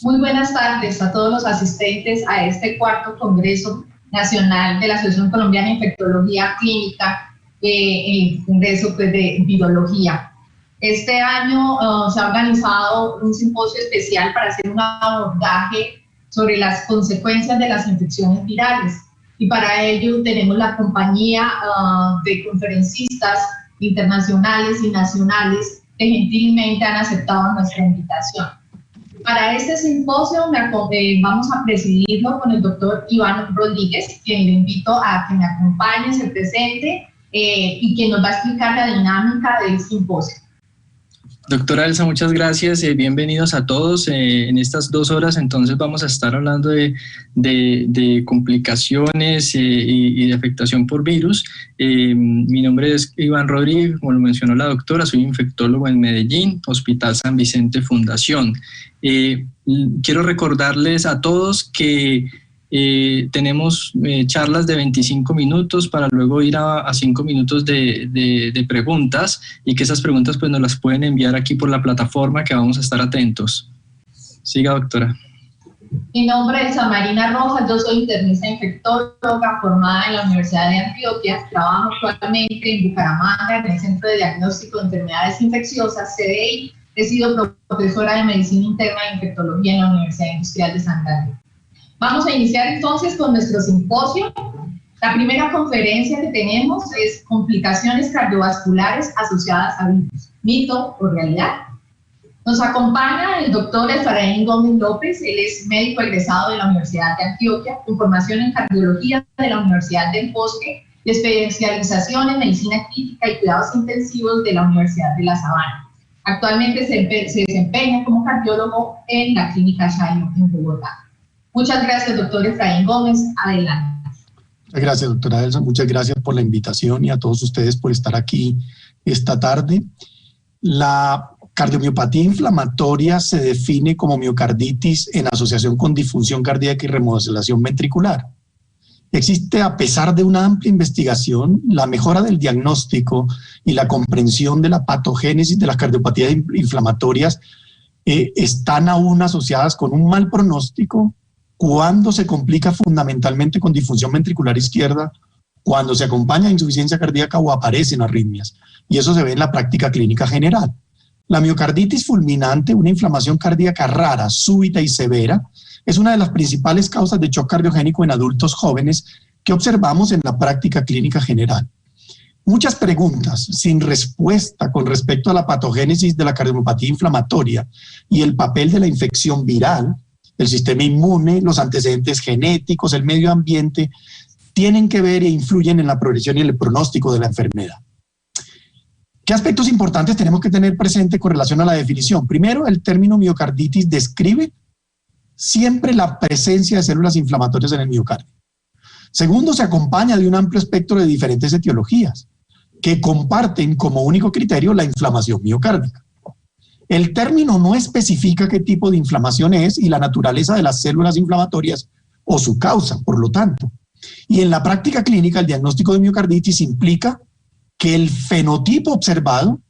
Muy buenas tardes a todos los asistentes a este cuarto Congreso Nacional de la Asociación Colombiana de Infectología Clínica, el Congreso de Virología. Este año se ha organizado un simposio especial para hacer un abordaje sobre las consecuencias de las infecciones virales. Y para ello tenemos la compañía de conferencistas internacionales y nacionales que gentilmente han aceptado nuestra invitación. Para este simposio vamos a presidirlo con el doctor Iván Rodríguez, quien le invito a que me acompañe, se presente y quien nos va a explicar la dinámica del simposio. Doctora Elsa, muchas gracias. Bienvenidos a todos. En estas 2 horas entonces vamos a estar hablando de complicaciones y de afectación por virus. Mi nombre es Iván Rodríguez, como lo mencionó la doctora, soy infectólogo en Medellín, Hospital San Vicente Fundación. Quiero recordarles a todos que tenemos charlas de 25 minutos para luego ir a 5 minutos de preguntas, y que esas preguntas pues nos las pueden enviar aquí por la plataforma, que vamos a estar atentos. Siga, doctora. Mi nombre es Marina Rojas, yo soy internista infectóloga formada en la Universidad de Antioquia. Trabajo actualmente en Bucaramanga en el Centro de Diagnóstico de Enfermedades Infecciosas, CDI. He sido profesora de Medicina Interna e Infectología en la Universidad Industrial de Santander. Vamos a iniciar entonces con nuestro simposio. La primera conferencia que tenemos es complicaciones cardiovasculares asociadas a virus, mito o realidad. Nos acompaña el doctor Efraín Gómez López. Él es médico egresado de la Universidad de Antioquia, con formación en cardiología de la Universidad del Bosque y especialización en medicina crítica y cuidados intensivos de la Universidad de La Sabana. Actualmente se desempeña como cardiólogo en la Clínica Shiloh en Bogotá. Muchas gracias, doctor Efraín Gómez. Adelante. Muchas gracias, doctora Elsa. Muchas gracias por la invitación y a todos ustedes por estar aquí esta tarde. La cardiomiopatía inflamatoria se define como miocarditis en asociación con disfunción cardíaca y remodelación ventricular. Existe, a pesar de una amplia investigación, la mejora del diagnóstico y la comprensión de la patogénesis de las cardiopatías inflamatorias están aún asociadas con un mal pronóstico cuando se complica fundamentalmente con disfunción ventricular izquierda, cuando se acompaña de insuficiencia cardíaca o aparecen arritmias. Y eso se ve en la práctica clínica general. La miocarditis fulminante, una inflamación cardíaca rara, súbita y severa, es una de las principales causas de shock cardiogénico en adultos jóvenes que observamos en la práctica clínica general. Muchas preguntas sin respuesta con respecto a la patogénesis de la cardiomiopatía inflamatoria y el papel de la infección viral, el sistema inmune, los antecedentes genéticos, el medio ambiente, tienen que ver e influyen en la progresión y el pronóstico de la enfermedad. ¿Qué aspectos importantes tenemos que tener presente con relación a la definición? Primero, el término miocarditis describe siempre la presencia de células inflamatorias en el miocardio. Segundo, se acompaña de un amplio espectro de diferentes etiologías que comparten como único criterio la inflamación miocárdica. El término no especifica qué tipo de inflamación es y la naturaleza de las células inflamatorias o su causa, por lo tanto. Y en la práctica clínica, el diagnóstico de miocarditis implica que el fenotipo observado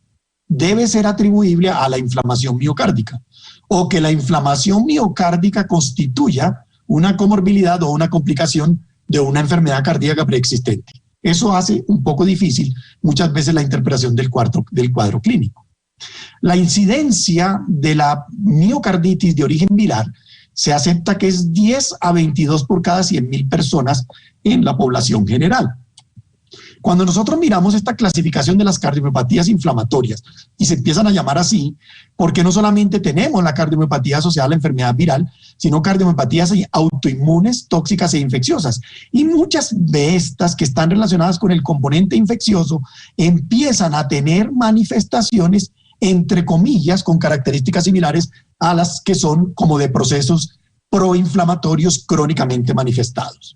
debe ser atribuible a la inflamación miocárdica, o que la inflamación miocárdica constituya una comorbilidad o una complicación de una enfermedad cardíaca preexistente. Eso hace un poco difícil muchas veces la interpretación del cuadro clínico. La incidencia de la miocarditis de origen viral se acepta que es 10 a 22 por cada 100.000 personas en la población general. Cuando nosotros miramos esta clasificación de las cardiomiopatías inflamatorias, y se empiezan a llamar así, porque no solamente tenemos la cardiomiopatía asociada a la enfermedad viral, sino cardiomiopatías autoinmunes, tóxicas e infecciosas. Y muchas de estas que están relacionadas con el componente infeccioso empiezan a tener manifestaciones, entre comillas, con características similares a las que son como de procesos proinflamatorios crónicamente manifestados.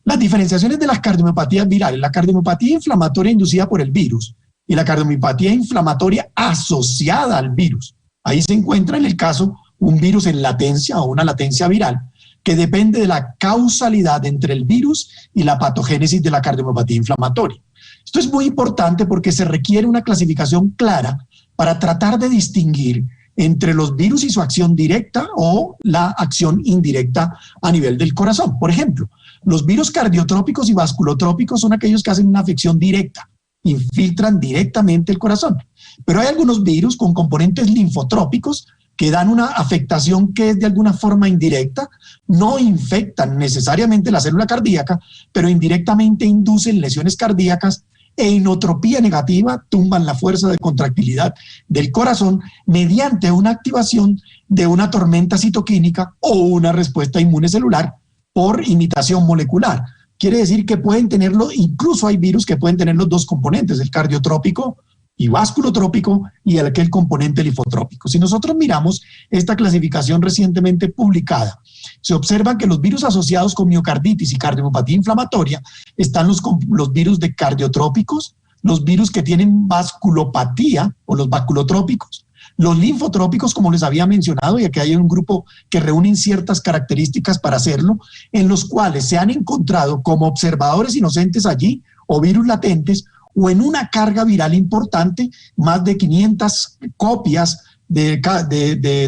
Las diferenciaciones de las cardiomiopatías virales, la cardiomiopatía inflamatoria inducida por el virus y la cardiomiopatía inflamatoria asociada al virus. Ahí se encuentra en el caso un virus en latencia o una latencia viral que depende de la causalidad entre el virus y la patogénesis de la cardiomiopatía inflamatoria. Esto es muy importante porque se requiere una clasificación clara para tratar de distinguir entre los virus y su acción directa o la acción indirecta a nivel del corazón. Por ejemplo, los virus cardiotrópicos y vasculotrópicos son aquellos que hacen una afección directa, infiltran directamente el corazón. Pero hay algunos virus con componentes linfotrópicos que dan una afectación que es de alguna forma indirecta, no infectan necesariamente la célula cardíaca, pero indirectamente inducen lesiones cardíacas e inotropía negativa, tumban la fuerza de contractilidad del corazón mediante una activación de una tormenta citoquímica o una respuesta inmune celular por imitación molecular. Quiere decir que pueden tenerlo, incluso hay virus que pueden tener los dos componentes, el cardiotrópico y vasculotrópico y aquel componente linfotrópico. Si nosotros miramos esta clasificación recientemente publicada, se observa que los virus asociados con miocarditis y cardiomiopatía inflamatoria están los virus de cardiotrópicos, los virus que tienen vasculopatía o los vasculotrópicos, los linfotrópicos, como les había mencionado, y aquí hay un grupo que reúnen ciertas características para hacerlo, en los cuales se han encontrado como observadores inocentes allí o virus latentes o en una carga viral importante, más de 500 copias de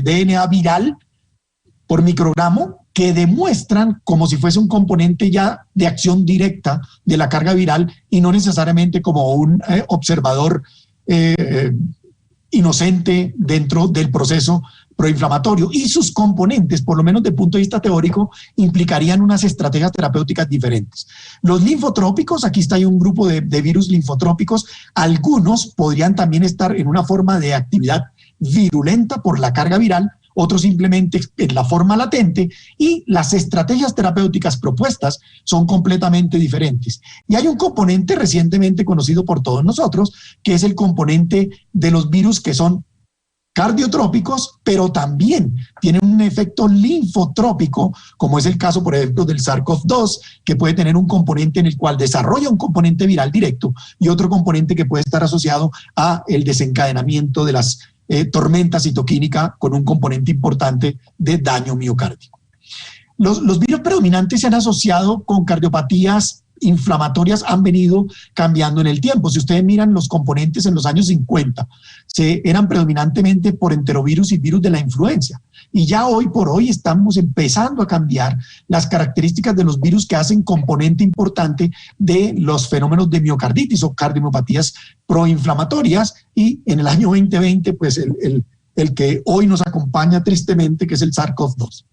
DNA viral por microgramo que demuestran como si fuese un componente ya de acción directa de la carga viral y no necesariamente como un observador inocente dentro del proceso proinflamatorio, y sus componentes, por lo menos desde el punto de vista teórico, implicarían unas estrategias terapéuticas diferentes. Los linfotrópicos, aquí está un grupo de virus linfotrópicos, algunos podrían también estar en una forma de actividad virulenta por la carga viral, otros simplemente en la forma latente, y las estrategias terapéuticas propuestas son completamente diferentes. Y hay un componente recientemente conocido por todos nosotros, que es el componente de los virus que son cardiotrópicos, pero también tienen un efecto linfotrópico, como es el caso, por ejemplo, del SARS-CoV-2, que puede tener un componente en el cual desarrolla un componente viral directo y otro componente que puede estar asociado a el desencadenamiento de las tormenta citoquímica con un componente importante de daño miocárdico. Los virus predominantes se han asociado con cardiopatías inflamatorias, han venido cambiando en el tiempo. Si ustedes miran los componentes en los años 50, eran predominantemente por enterovirus y virus de la influenza. Y ya hoy por hoy estamos empezando a cambiar las características de los virus que hacen componente importante de los fenómenos de miocarditis o cardiomiopatías proinflamatorias. Y en el año 2020, pues el que hoy nos acompaña tristemente, que es el SARS-CoV-2.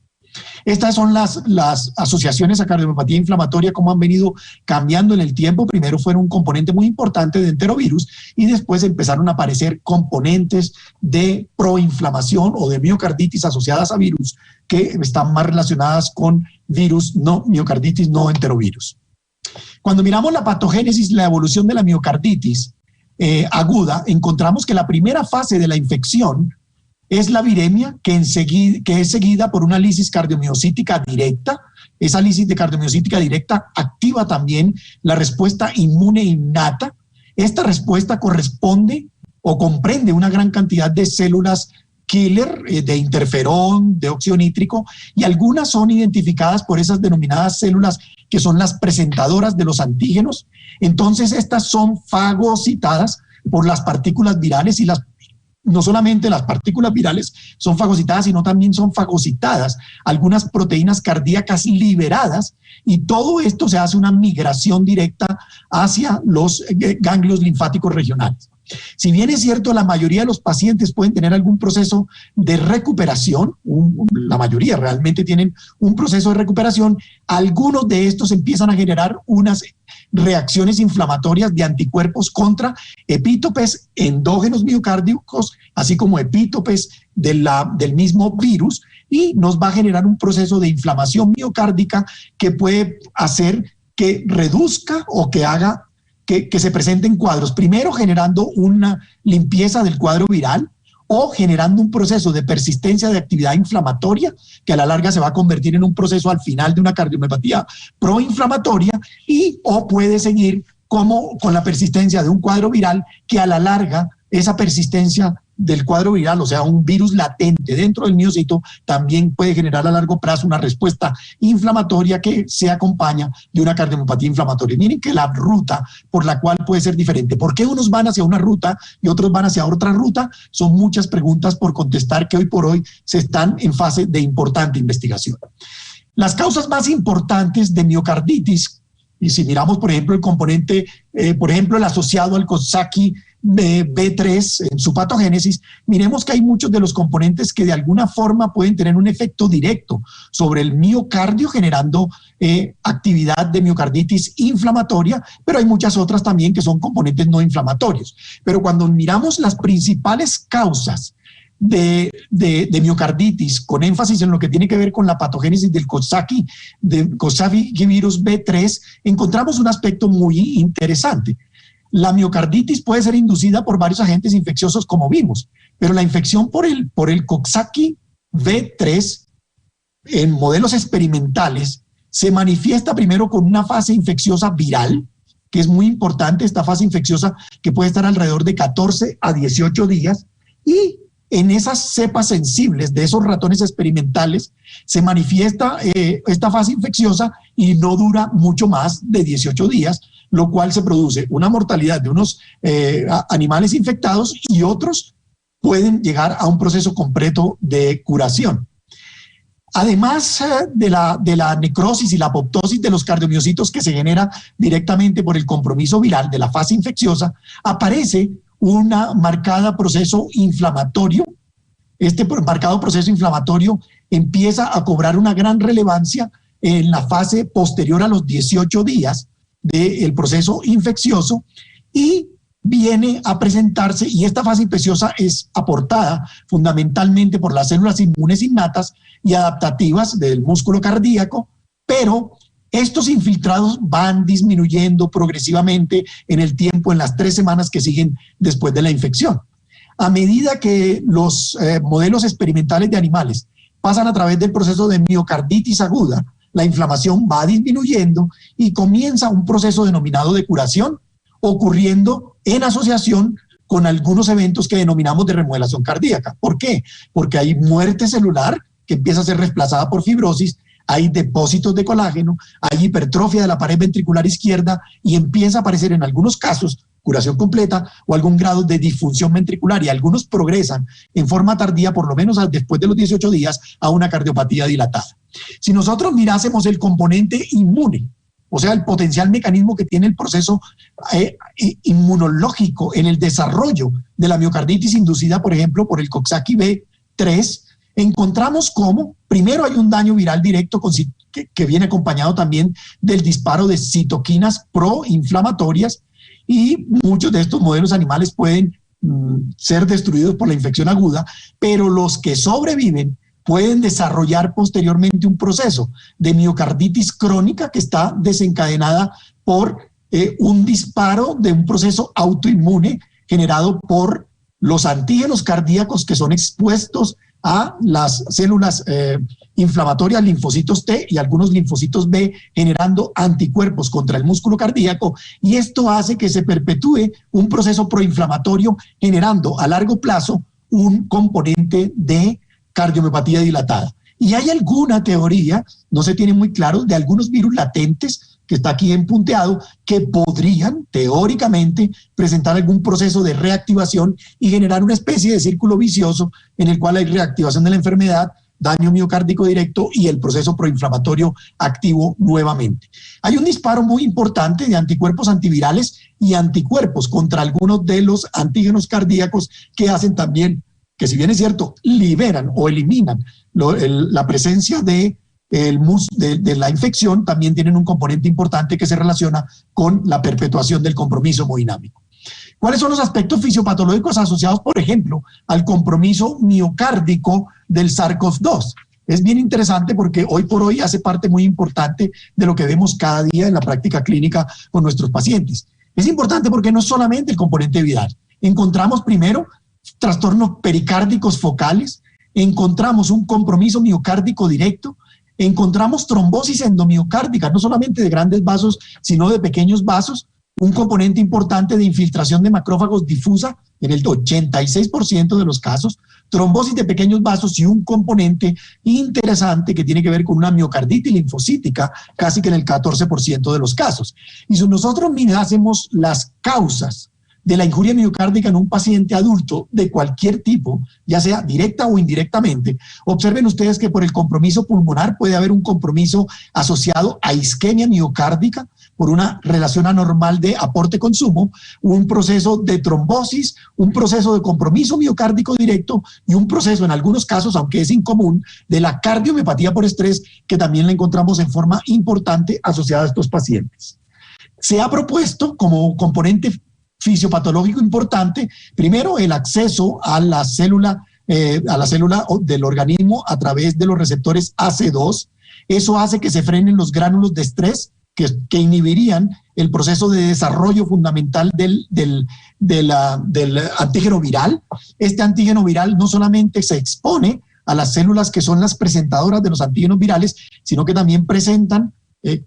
Estas son las asociaciones a cardiomiopatía inflamatoria, como han venido cambiando en el tiempo. Primero fueron un componente muy importante de enterovirus y después empezaron a aparecer componentes de proinflamación o de miocarditis asociadas a virus que están más relacionadas con virus, no miocarditis, no enterovirus. Cuando miramos la patogénesis, la evolución de la miocarditis aguda, encontramos que la primera fase de la infección es la viremia, que es seguida por una lisis cardiomiocítica directa. Esa lisis de cardiomiocítica directa activa también la respuesta inmune innata. Esta respuesta corresponde o comprende una gran cantidad de células killer, de interferón, de óxido nítrico, y algunas son identificadas por esas denominadas células que son las presentadoras de los antígenos. Entonces estas son fagocitadas por las partículas virales y no solamente las partículas virales son fagocitadas, sino también son fagocitadas algunas proteínas cardíacas liberadas, y todo esto se hace una migración directa hacia los ganglios linfáticos regionales. Si bien es cierto, la mayoría de los pacientes pueden tener algún proceso de recuperación, la mayoría realmente tienen un proceso de recuperación, algunos de estos empiezan a generar unas reacciones inflamatorias de anticuerpos contra epítopes endógenos miocárdicos, así como epítopes del mismo virus, y nos va a generar un proceso de inflamación miocárdica que puede hacer que reduzca o que haga que se presenten cuadros, primero generando una limpieza del cuadro viral o generando un proceso de persistencia de actividad inflamatoria que a la larga se va a convertir en un proceso al final de una cardiomiopatía proinflamatoria, o puede seguir como con la persistencia de un cuadro viral que a la larga esa persistencia del cuadro viral, o sea, un virus latente dentro del miocito, también puede generar a largo plazo una respuesta inflamatoria que se acompaña de una cardiomiopatía inflamatoria. Miren que la ruta por la cual puede ser diferente. ¿Por qué unos van hacia una ruta y otros van hacia otra ruta? Son muchas preguntas por contestar que hoy por hoy se están en fase de importante investigación. Las causas más importantes de miocarditis, y si miramos, por ejemplo, el componente, por ejemplo, el asociado al Coxsackie B3 en su patogénesis, miremos que hay muchos de los componentes que de alguna forma pueden tener un efecto directo sobre el miocardio, generando actividad de miocarditis inflamatoria, pero hay muchas otras también que son componentes no inflamatorios. Pero cuando miramos las principales causas de miocarditis, con énfasis en lo que tiene que ver con la patogénesis del Coxsackie virus B3, encontramos un aspecto muy interesante. La miocarditis puede ser inducida por varios agentes infecciosos, como vimos, pero la infección por el Coxsackie B3 en modelos experimentales se manifiesta primero con una fase infecciosa viral, que es muy importante, esta fase infecciosa que puede estar alrededor de 14 a 18 días, y en esas cepas sensibles de esos ratones experimentales se manifiesta esta fase infecciosa y no dura mucho más de 18 días, lo cual se produce una mortalidad de unos animales infectados y otros pueden llegar a un proceso completo de curación. Además de la necrosis y la apoptosis de los cardiomiocitos que se genera directamente por el compromiso viral de la fase infecciosa, aparece un marcado proceso inflamatorio. Este marcado proceso inflamatorio empieza a cobrar una gran relevancia en la fase posterior a los 18 días del proceso infeccioso y viene a presentarse, y esta fase infecciosa es aportada fundamentalmente por las células inmunes innatas y adaptativas del músculo cardíaco, pero estos infiltrados van disminuyendo progresivamente en el tiempo, en las 3 semanas que siguen después de la infección. A medida que los modelos experimentales de animales pasan a través del proceso de miocarditis aguda, la inflamación va disminuyendo y comienza un proceso denominado de curación, ocurriendo en asociación con algunos eventos que denominamos de remodelación cardíaca. ¿Por qué? Porque hay muerte celular que empieza a ser reemplazada por fibrosis, hay depósitos de colágeno, hay hipertrofia de la pared ventricular izquierda y empieza a aparecer en algunos casos curación completa o algún grado de disfunción ventricular, y algunos progresan en forma tardía, por lo menos después de los 18 días, a una cardiopatía dilatada. Si nosotros mirásemos el componente inmune, o sea, el potencial mecanismo que tiene el proceso inmunológico en el desarrollo de la miocarditis inducida, por ejemplo, por el Coxsackie B3, encontramos cómo primero hay un daño viral directo que viene acompañado también del disparo de citoquinas proinflamatorias, y muchos de estos modelos animales pueden ser destruidos por la infección aguda, pero los que sobreviven pueden desarrollar posteriormente un proceso de miocarditis crónica que está desencadenada por un disparo de un proceso autoinmune generado por los antígenos cardíacos que son expuestos a las células inflamatorias, linfocitos T y algunos linfocitos B, generando anticuerpos contra el músculo cardíaco, y esto hace que se perpetúe un proceso proinflamatorio, generando a largo plazo un componente de cardiomiopatía dilatada. Y hay alguna teoría, no se tiene muy claro, de algunos virus latentes, que está aquí en punteado, que podrían teóricamente presentar algún proceso de reactivación y generar una especie de círculo vicioso en el cual hay reactivación de la enfermedad, daño miocárdico directo y el proceso proinflamatorio activo nuevamente. Hay un disparo muy importante de anticuerpos antivirales y anticuerpos contra algunos de los antígenos cardíacos que hacen también, que si bien es cierto, liberan o eliminan la presencia de la infección, también tienen un componente importante que se relaciona con la perpetuación del compromiso hemodinámico. ¿Cuáles son los aspectos fisiopatológicos asociados, por ejemplo, al compromiso miocárdico del SARS-CoV-2? Es bien interesante porque hoy por hoy hace parte muy importante de lo que vemos cada día en la práctica clínica con nuestros pacientes. Es importante porque no es solamente el componente viral. Encontramos primero trastornos pericárdicos focales, encontramos un compromiso miocárdico directo, encontramos trombosis endomiocárdica, no solamente de grandes vasos, sino de pequeños vasos, un componente importante de infiltración de macrófagos difusa en el 86% de los casos, trombosis de pequeños vasos y un componente interesante que tiene que ver con una miocarditis linfocítica casi que en el 14% de los casos. Y si nosotros mirásemos las causas de la injuria miocárdica en un paciente adulto de cualquier tipo, ya sea directa o indirectamente, observen ustedes que por el compromiso pulmonar puede haber un compromiso asociado a isquemia miocárdica por una relación anormal de aporte-consumo, un proceso de trombosis, un proceso de compromiso miocárdico directo y un proceso, en algunos casos, aunque es incomún, de la cardiomiopatía por estrés, que también la encontramos en forma importante asociada a estos pacientes. Se ha propuesto como componente fisiopatológico importante, primero el acceso a la célula del organismo a través de los receptores AC2. Eso hace que se frenen los gránulos de estrés que inhibirían el proceso de desarrollo fundamental del antígeno viral. Este antígeno viral no solamente se expone a las células que son las presentadoras de los antígenos virales, sino que también presentan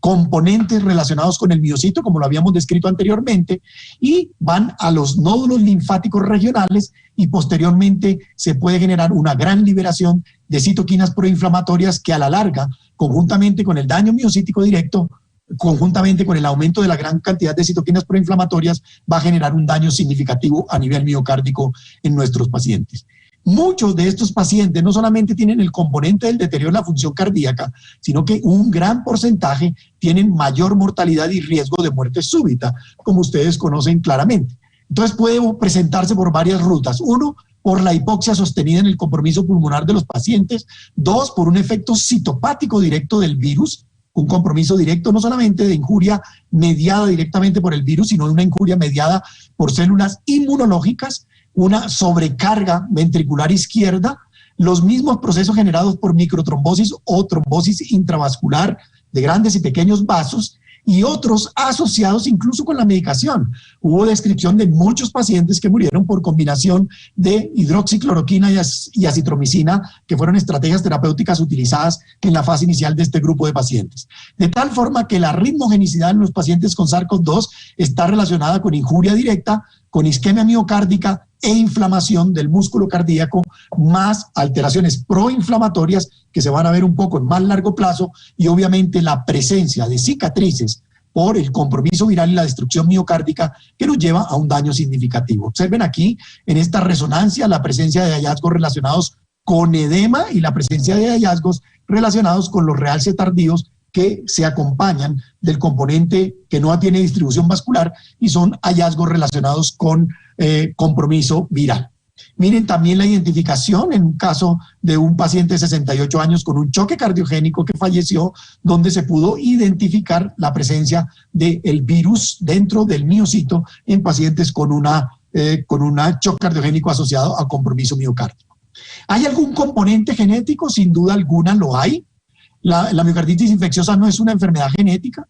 componentes relacionados con el miocito, como lo habíamos descrito anteriormente, y van a los nódulos linfáticos regionales y posteriormente se puede generar una gran liberación de citoquinas proinflamatorias que a la larga, conjuntamente con el daño miocítico directo, conjuntamente con el aumento de la gran cantidad de citoquinas proinflamatorias, va a generar un daño significativo a nivel miocárdico en nuestros pacientes. Muchos de estos pacientes no solamente tienen el componente del deterioro de la función cardíaca, sino que un gran porcentaje tienen mayor mortalidad y riesgo de muerte súbita, como ustedes conocen claramente. Entonces puede presentarse por varias rutas. Uno, por la hipoxia sostenida en el compromiso pulmonar de los pacientes. Dos, por un efecto citopático directo del virus, un compromiso directo no solamente de injuria mediada directamente por el virus, sino de una injuria mediada por células inmunológicas, una sobrecarga ventricular izquierda, los mismos procesos generados por microtrombosis o trombosis intravascular de grandes y pequeños vasos y otros asociados incluso con la medicación. Hubo descripción de muchos pacientes que murieron por combinación de hidroxicloroquina y acitromicina, que fueron estrategias terapéuticas utilizadas en la fase inicial de este grupo de pacientes. De tal forma que la ritmogenicidad en los pacientes con SARS-CoV-2 está relacionada con injuria directa, con isquemia miocárdica e inflamación del músculo cardíaco, más alteraciones proinflamatorias que se van a ver un poco en más largo plazo y obviamente la presencia de cicatrices por el compromiso viral y la destrucción miocárdica que nos lleva a un daño significativo. Observen aquí en esta resonancia la presencia de hallazgos relacionados con edema y la presencia de hallazgos relacionados con los realces tardíos que se acompañan del componente que no tiene distribución vascular y son hallazgos relacionados con compromiso viral. Miren también la identificación en un caso de un paciente de 68 años con un choque cardiogénico que falleció, donde se pudo identificar la presencia del virus dentro del miocito en pacientes con un choque cardiogénico asociado a compromiso miocárdico. ¿Hay algún componente genético? Sin duda alguna lo hay. La miocarditis infecciosa no es una enfermedad genética.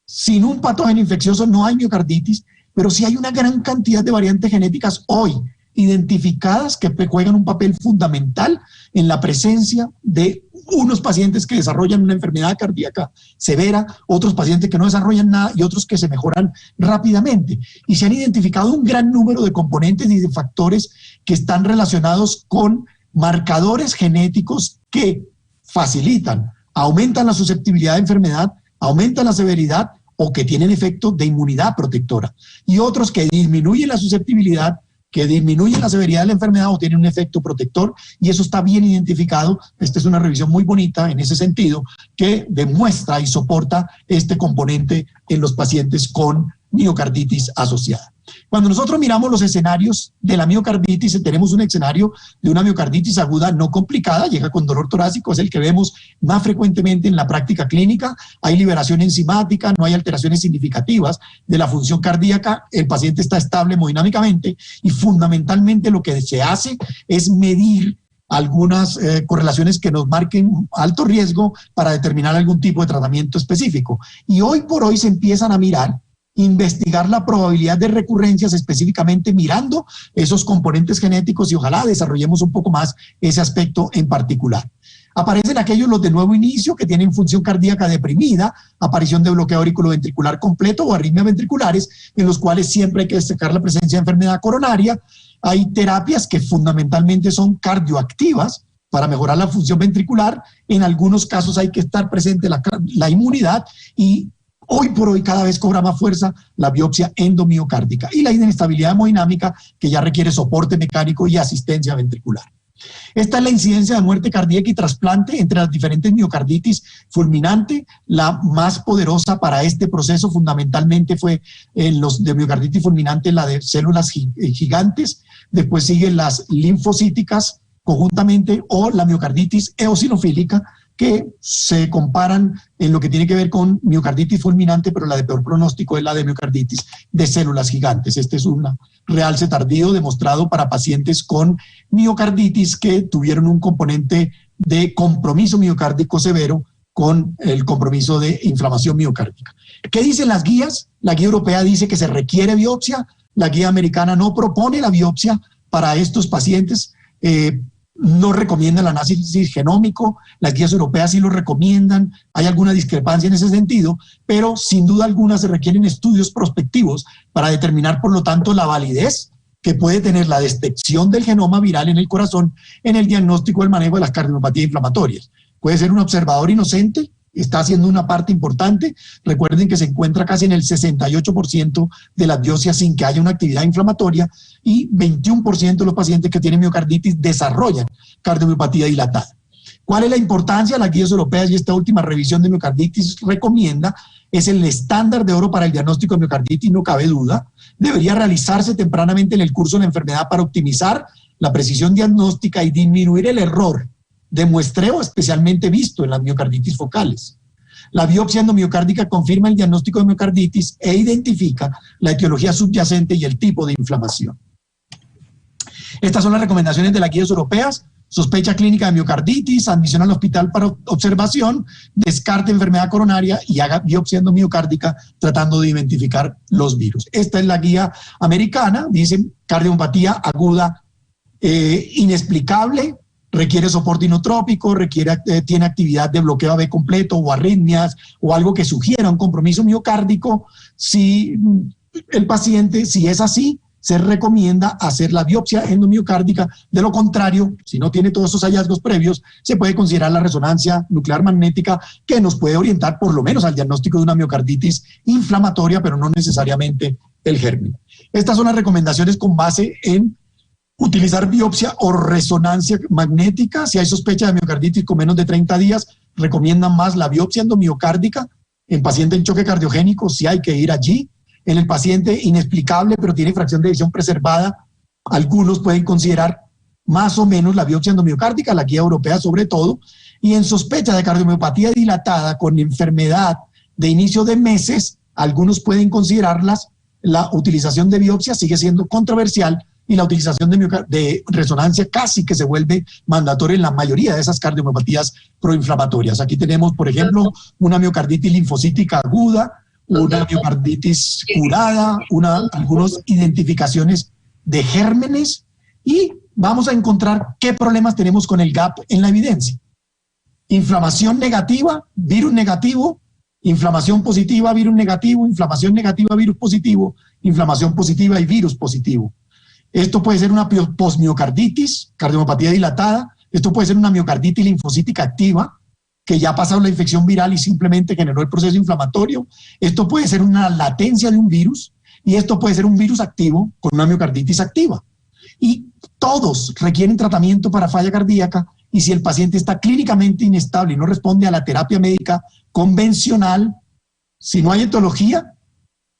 Sin un patógeno infeccioso no hay miocarditis, pero sí hay una gran cantidad de variantes genéticas hoy identificadas que juegan un papel fundamental en la presencia de unos pacientes que desarrollan una enfermedad cardíaca severa, otros pacientes que no desarrollan nada y otros que se mejoran rápidamente. Y se han identificado un gran número de componentes y de factores que están relacionados con marcadores genéticos que facilitan, aumentan la susceptibilidad de enfermedad, aumentan la severidad o que tienen efecto de inmunidad protectora. Y otros que disminuyen la susceptibilidad, que disminuyen la severidad de la enfermedad o tienen un efecto protector, y eso está bien identificado. Esta es una revisión muy bonita en ese sentido, que demuestra y soporta este componente en los pacientes con miocarditis asociada. Cuando nosotros miramos los escenarios de la miocarditis, tenemos un escenario de una miocarditis aguda no complicada, llega con dolor torácico, es el que vemos más frecuentemente en la práctica clínica, hay liberación enzimática, no hay alteraciones significativas de la función cardíaca, el paciente está estable hemodinámicamente y fundamentalmente lo que se hace es medir algunas correlaciones que nos marquen alto riesgo para determinar algún tipo de tratamiento específico. Y hoy por hoy se empiezan a mirar, investigar la probabilidad de recurrencias específicamente mirando esos componentes genéticos y ojalá desarrollemos un poco más ese aspecto en particular. Aparecen aquellos los de nuevo inicio que tienen función cardíaca deprimida, aparición de bloqueo auriculoventricular completo o arritmias ventriculares, en los cuales siempre hay que destacar la presencia de enfermedad coronaria. Hay terapias que fundamentalmente son cardioactivas para mejorar la función ventricular. En algunos casos hay que estar presente la inmunidad y hoy por hoy cada vez cobra más fuerza la biopsia endomiocárdica y la inestabilidad hemodinámica, que ya requiere soporte mecánico y asistencia ventricular. Esta es la incidencia de muerte cardíaca y trasplante entre las diferentes miocarditis fulminante. La más poderosa para este proceso fundamentalmente fue los de miocarditis fulminante, la de células gigantes. Después siguen las linfocíticas conjuntamente o la miocarditis eosinofílica, que se comparan en lo que tiene que ver con miocarditis fulminante, pero la de peor pronóstico es la de miocarditis de células gigantes. Este es un realce tardío demostrado para pacientes con miocarditis que tuvieron un componente de compromiso miocárdico severo con el compromiso de inflamación miocárdica. ¿Qué dicen las guías? La guía europea dice que se requiere biopsia, la guía americana no propone la biopsia para estos pacientes, no recomienda el análisis genómico, las guías europeas sí lo recomiendan, hay alguna discrepancia en ese sentido, pero sin duda alguna se requieren estudios prospectivos para determinar, por lo tanto, la validez que puede tener la detección del genoma viral en el corazón en el diagnóstico del manejo de las cardiomiopatías inflamatorias. Puede ser un observador inocente, está haciendo una parte importante. Recuerden que se encuentra casi en el 68% de las biopsias sin que haya una actividad inflamatoria y 21% de los pacientes que tienen miocarditis desarrollan cardiomiopatía dilatada. ¿Cuál es la importancia? Las guías europeas y esta última revisión de miocarditis recomienda, es el estándar de oro para el diagnóstico de miocarditis, no cabe duda. Debería realizarse tempranamente en el curso de la enfermedad para optimizar la precisión diagnóstica y disminuir el error de muestreo especialmente visto en las miocarditis focales. La biopsia endomiocárdica confirma el diagnóstico de miocarditis e identifica la etiología subyacente y el tipo de inflamación. Estas son las recomendaciones de las guías europeas: sospecha clínica de miocarditis, admisión al hospital para observación, descarte enfermedad coronaria y haga biopsia endomiocárdica tratando de identificar los virus. Esta es la guía americana, dice cardiomiopatía aguda inexplicable, requiere soporte inotrópico, tiene actividad de bloqueo AB completo o arritmias o algo que sugiera un compromiso miocárdico. Si el paciente, si es así, se recomienda hacer la biopsia endomiocárdica. De lo contrario, si no tiene todos esos hallazgos previos, se puede considerar la resonancia nuclear magnética, que nos puede orientar por lo menos al diagnóstico de una miocarditis inflamatoria, pero no necesariamente el germen. Estas son las recomendaciones con base en utilizar biopsia o resonancia magnética. Si hay sospecha de miocarditis con menos de 30 días, recomiendan más la biopsia endomiocárdica. En paciente en choque cardiogénico, sí hay que ir allí. En el paciente inexplicable, pero tiene fracción de eyección preservada, algunos pueden considerar más o menos la biopsia endomiocárdica, la guía europea sobre todo. Y en sospecha de cardiomiopatía dilatada con enfermedad de inicio de meses, algunos pueden considerarlas. La utilización de biopsia sigue siendo controversial, y la utilización de resonancia casi que se vuelve mandatoria en la mayoría de esas cardiomiopatías proinflamatorias. Aquí tenemos, por ejemplo, una miocarditis linfocítica aguda, una miocarditis curada, algunas identificaciones de gérmenes, y vamos a encontrar qué problemas tenemos con el gap en la evidencia. Inflamación negativa, virus negativo; inflamación positiva, virus negativo; inflamación negativa, virus positivo; inflamación positiva y virus positivo. Esto puede ser una posmiocarditis, cardiomiopatía dilatada. Esto puede ser una miocarditis linfocítica activa, que ya ha pasado la infección viral y simplemente generó el proceso inflamatorio. Esto puede ser una latencia de un virus, y esto puede ser un virus activo con una miocarditis activa. Y todos requieren tratamiento para falla cardíaca, y si el paciente está clínicamente inestable y no responde a la terapia médica convencional, si no hay etiología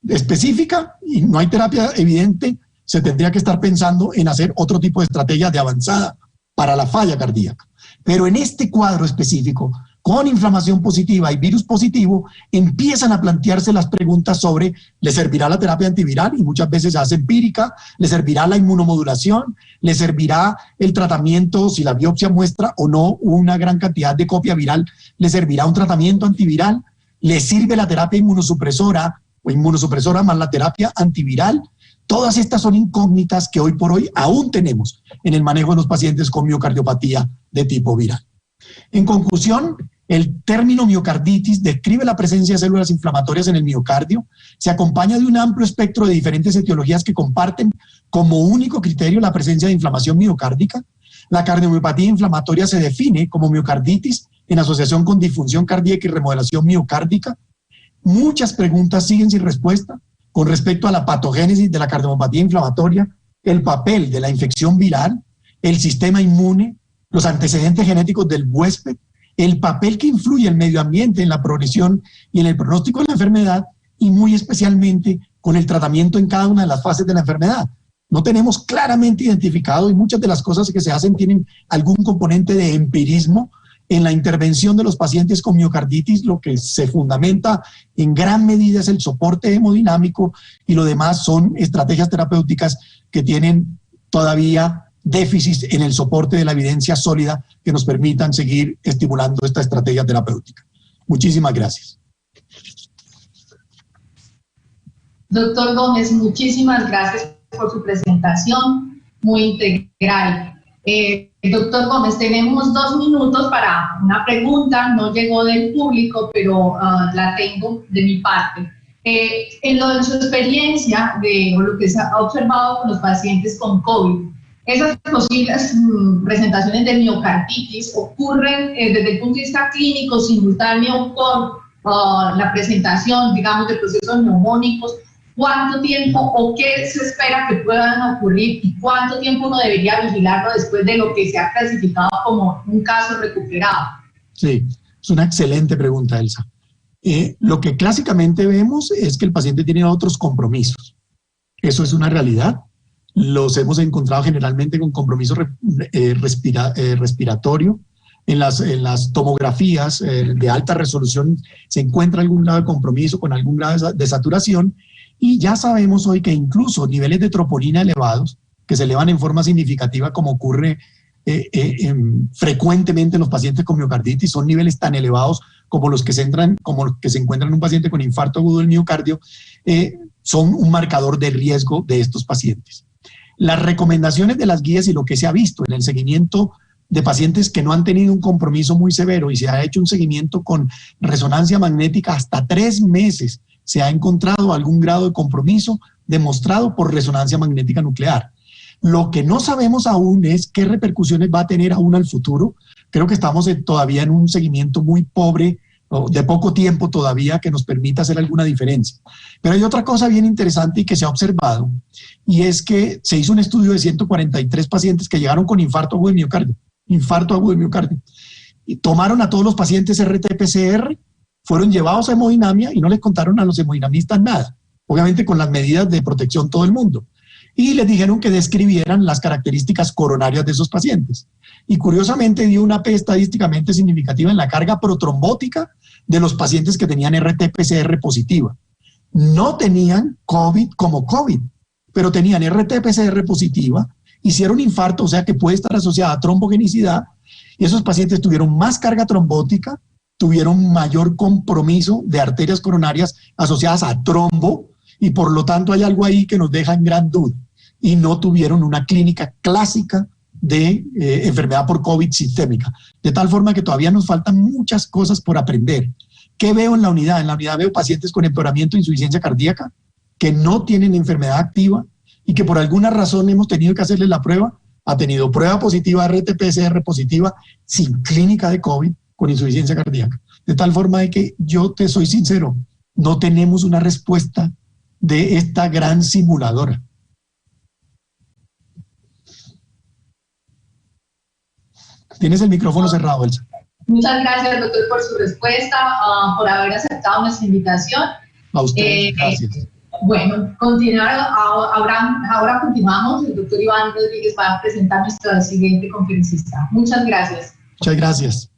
específica y no hay terapia evidente, se tendría que estar pensando en hacer otro tipo de estrategia de avanzada para la falla cardíaca. Pero en este cuadro específico, con inflamación positiva y virus positivo, empiezan a plantearse las preguntas sobre: ¿le servirá la terapia antiviral? Y muchas veces se hace empírica. ¿Le servirá la inmunomodulación? ¿Le servirá el tratamiento, si la biopsia muestra o no una gran cantidad de copia viral? ¿Le servirá un tratamiento antiviral? ¿Le sirve la terapia inmunosupresora o inmunosupresora más la terapia antiviral? Todas estas son incógnitas que hoy por hoy aún tenemos en el manejo de los pacientes con miocardiopatía de tipo viral. En conclusión, el término miocarditis describe la presencia de células inflamatorias en el miocardio, se acompaña de un amplio espectro de diferentes etiologías que comparten como único criterio la presencia de inflamación miocárdica. La cardiomiopatía inflamatoria se define como miocarditis en asociación con disfunción cardíaca y remodelación miocárdica. Muchas preguntas siguen sin respuesta con respecto a la patogénesis de la cardiomiopatía inflamatoria, el papel de la infección viral, el sistema inmune, los antecedentes genéticos del huésped, el papel que influye el medio ambiente en la progresión y en el pronóstico de la enfermedad, y muy especialmente con el tratamiento en cada una de las fases de la enfermedad. No tenemos claramente identificado, y muchas de las cosas que se hacen tienen algún componente de empirismo. En la intervención de los pacientes con miocarditis, lo que se fundamenta en gran medida es el soporte hemodinámico, y lo demás son estrategias terapéuticas que tienen todavía déficits en el soporte de la evidencia sólida que nos permitan seguir estimulando esta estrategia terapéutica. Muchísimas gracias. Doctor Gómez, muchísimas gracias por su presentación, muy integral. Doctor Gómez, tenemos 2 minutos para una pregunta, no llegó del público, pero la tengo de mi parte. En su experiencia o lo que se ha observado con los pacientes con COVID, esas posibles presentaciones de miocarditis ocurren desde el punto de vista clínico simultáneo con la presentación, digamos, de procesos neumónicos. ¿Cuánto tiempo o qué se espera que puedan ocurrir y cuánto tiempo uno debería vigilarlo después de lo que se ha clasificado como un caso recuperado? Sí, es una excelente pregunta, Elsa. Lo que clásicamente vemos es que el paciente tiene otros compromisos. Eso es una realidad. Los hemos encontrado generalmente con compromiso respiratorio. En las tomografías de alta resolución se encuentra algún grado de compromiso con algún grado de saturación, y ya sabemos hoy que incluso niveles de troponina elevados, que se elevan en forma significativa como ocurre frecuentemente en los pacientes con miocarditis, son niveles tan elevados como los que se encuentran en un paciente con infarto agudo del miocardio, son un marcador de riesgo de estos pacientes. Las recomendaciones de las guías y lo que se ha visto en el seguimiento de pacientes que no han tenido un compromiso muy severo, y se ha hecho un seguimiento con resonancia magnética hasta 3 meses, se ha encontrado algún grado de compromiso demostrado por resonancia magnética nuclear. Lo que no sabemos aún es qué repercusiones va a tener aún al futuro. Creo que estamos todavía en un seguimiento muy pobre, de poco tiempo todavía, que nos permita hacer alguna diferencia. Pero hay otra cosa bien interesante y que se ha observado, y es que se hizo un estudio de 143 pacientes que llegaron con infarto agudo de miocardio, y tomaron a todos los pacientes RT-PCR, fueron llevados a hemodinamia y no les contaron a los hemodinamistas nada, obviamente con las medidas de protección todo el mundo, y les dijeron que describieran las características coronarias de esos pacientes. Y curiosamente dio una P estadísticamente significativa en la carga protrombótica de los pacientes que tenían RT-PCR positiva. No tenían COVID como COVID, pero tenían RT-PCR positiva, hicieron infarto, o sea que puede estar asociada a trombogenicidad, y esos pacientes tuvieron más carga trombótica, tuvieron mayor compromiso de arterias coronarias asociadas a trombo, y por lo tanto hay algo ahí que nos deja en gran duda, y no tuvieron una clínica clásica de enfermedad por COVID sistémica. De tal forma que todavía nos faltan muchas cosas por aprender. ¿Qué veo en la unidad? En la unidad veo pacientes con empeoramiento de insuficiencia cardíaca que no tienen enfermedad activa y que por alguna razón hemos tenido que hacerles la prueba. Ha tenido prueba positiva, RT-PCR positiva, sin clínica de COVID, con insuficiencia cardíaca. De tal forma de que yo te soy sincero, no tenemos una respuesta de esta gran simuladora. Tienes el micrófono cerrado, Elsa. Muchas gracias, doctor, por su respuesta, por haber aceptado nuestra invitación. A usted, gracias. Bueno, ahora continuamos. El doctor Iván Rodríguez va a presentar nuestra siguiente conferencista. Muchas gracias. Muchas gracias.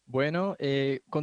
Bueno,